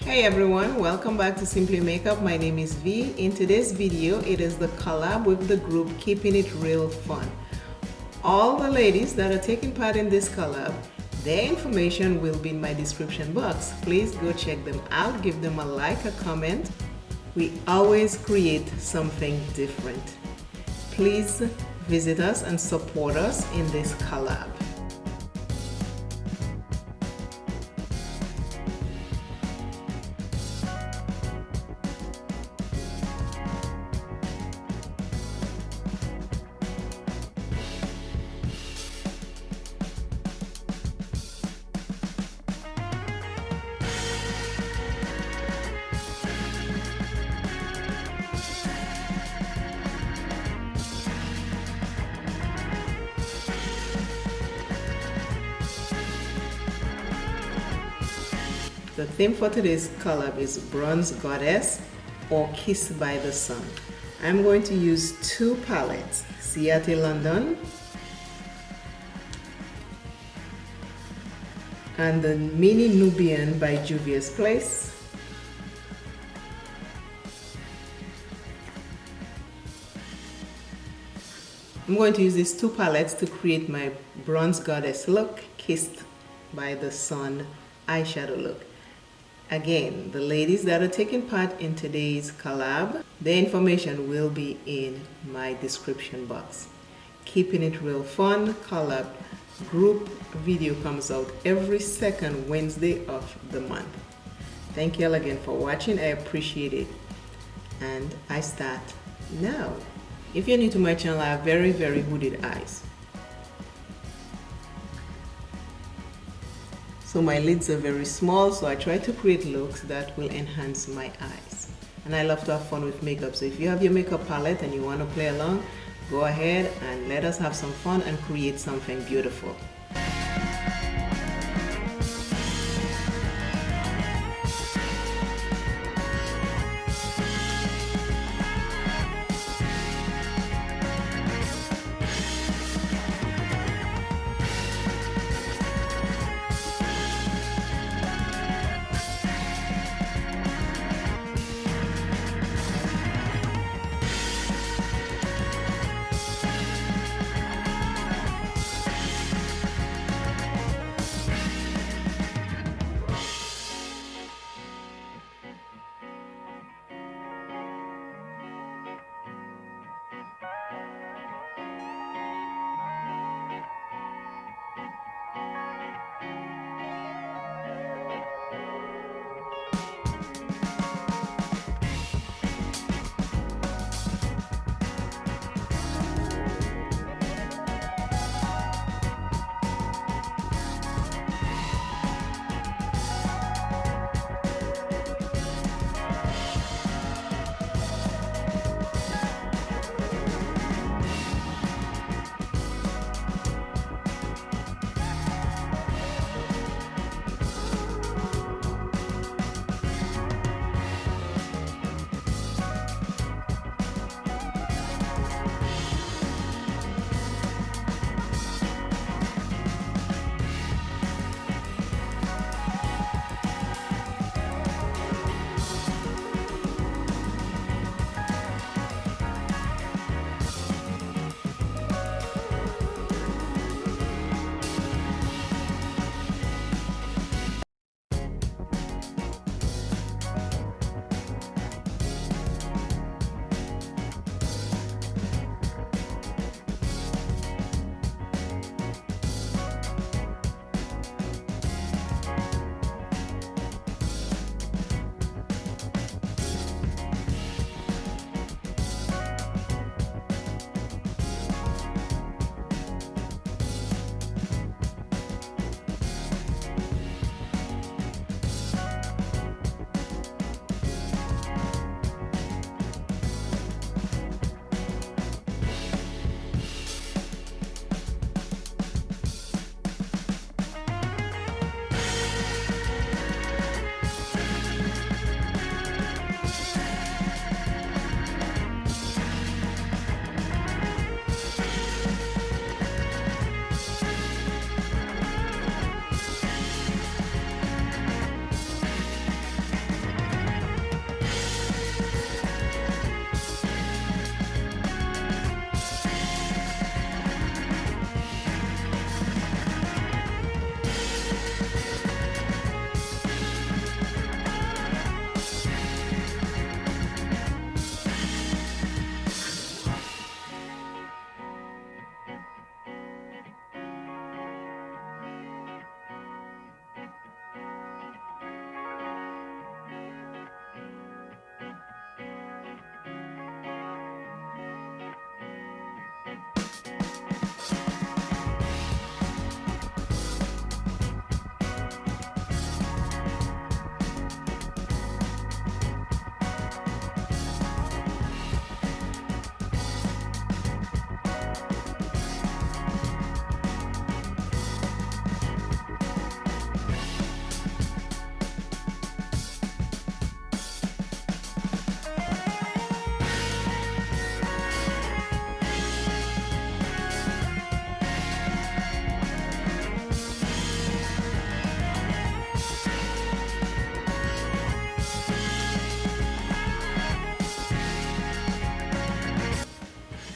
Hey everyone, welcome back to Simply Makeup. My name is V. In today's video, it is the collab with the group Keeping It Real Fun. All the ladies that are taking part in this collab, their information will be in my description box. Please go check them out, give them a like, a comment. We always create something different. Please visit us and support us in this collab. The theme for today's collab is Bronze Goddess or Kissed by the Sun. I'm going to use two palettes, Ciate London and the Mini Nubian by Juvia's Place. I'm going to use these two palettes to create my Bronze Goddess look, Kissed by the Sun eyeshadow look. Again, the ladies that are taking part in today's collab, their information will be in my description box. Keeping It Real Fun collab group video comes out every second Wednesday of the month. Thank you all again for watching. I appreciate it. And I start now. If you're new to my channel, I have very hooded eyes. So my lids are very small, so I try to create looks that will enhance my eyes. And I love to have fun with makeup, so if you have your makeup palette and you want to play along, go ahead and let us have some fun and create something beautiful.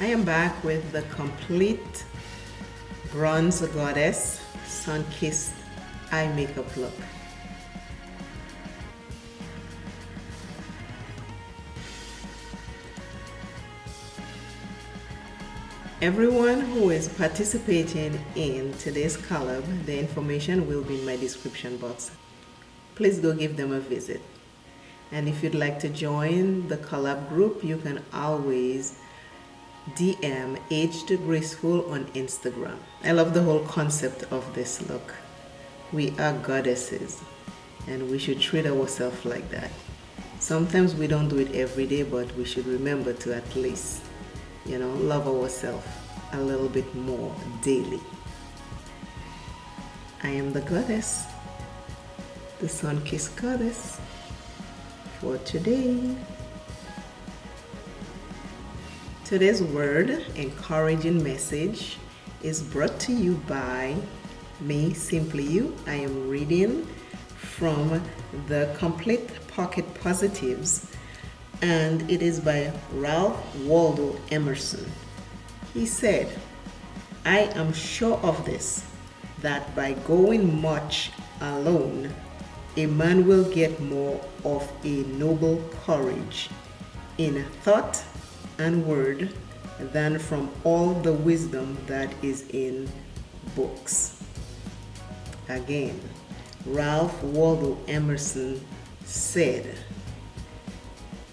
I am back with the complete Bronze Goddess Sun-Kissed Eye Makeup Look. Everyone who is participating in today's collab, the information will be in my description box. Please go give them a visit. And if you'd like to join the collab group, you can always DM AGEDGRACEFUL on Instagram. I love the whole concept of this look. We are goddesses and we should treat ourselves like that. Sometimes we don't do it every day, but we should remember to at least, love ourselves a little bit more daily. I am the goddess, the sun-kissed goddess for today. Today's word, encouraging message, is brought to you by me, Simply You. I am reading from the Complete Pocket Positives, and it is by Ralph Waldo Emerson. He said, "I am sure of this, that by going much alone, a man will get more of a noble courage in thought and word than from all the wisdom that is in books." Again, Ralph Waldo Emerson said,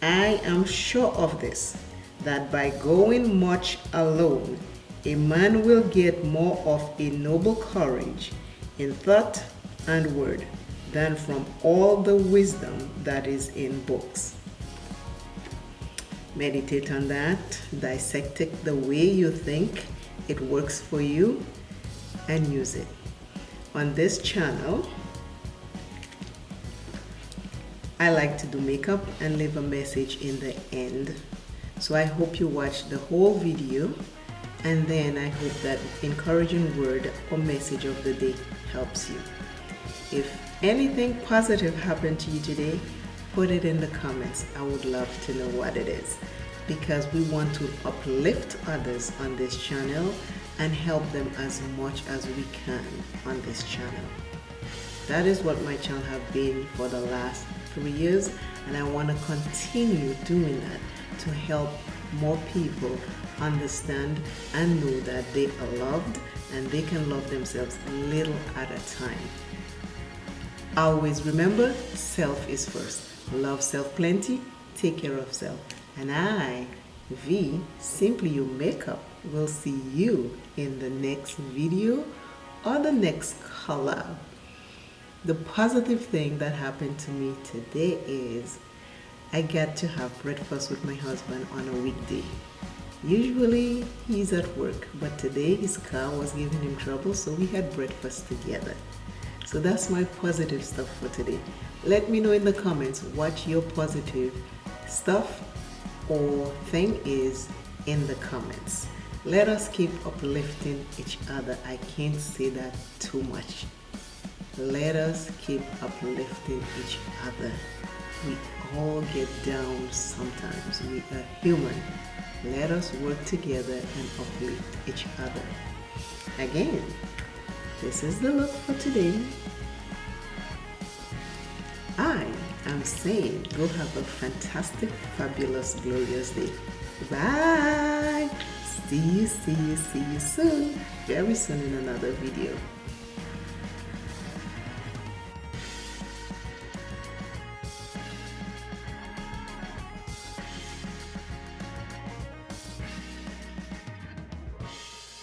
"I am sure of this, that by going much alone, a man will get more of a noble courage in thought and word than from all the wisdom that is in books." Meditate on that, dissect it the way you think it works for you, and use it. On this channel, I like to do makeup and leave a message in the end. So I hope you watch the whole video, and then I hope that encouraging word or message of the day helps you. If anything positive happened to you today, put it in the comments. I would love to know what it is, because we want to uplift others on this channel and help them as much as we can on this channel. That is what my channel have been for the last 3 years, and I want to continue doing that to help more people understand and know that they are loved and they can love themselves a little at a time. Always remember, self is first. Love self plenty, take care of self. And I, V, Simply You Makeup, will see you in the next video or the next collab. The positive thing that happened to me today is I get to have breakfast with my husband on a weekday. Usually he's at work, but today his car was giving him trouble, so we had breakfast together. So that's my positive stuff for today. Let me know in the comments what your positive stuff or thing is in the comments. Let us keep uplifting each other. I can't say that too much. Let us keep uplifting each other. We all get down sometimes. We are human. Let us work together and uplift each other. Again, this is the look for today. I am saying go have a fantastic, fabulous, glorious day. Bye. See you soon. Very soon in another video.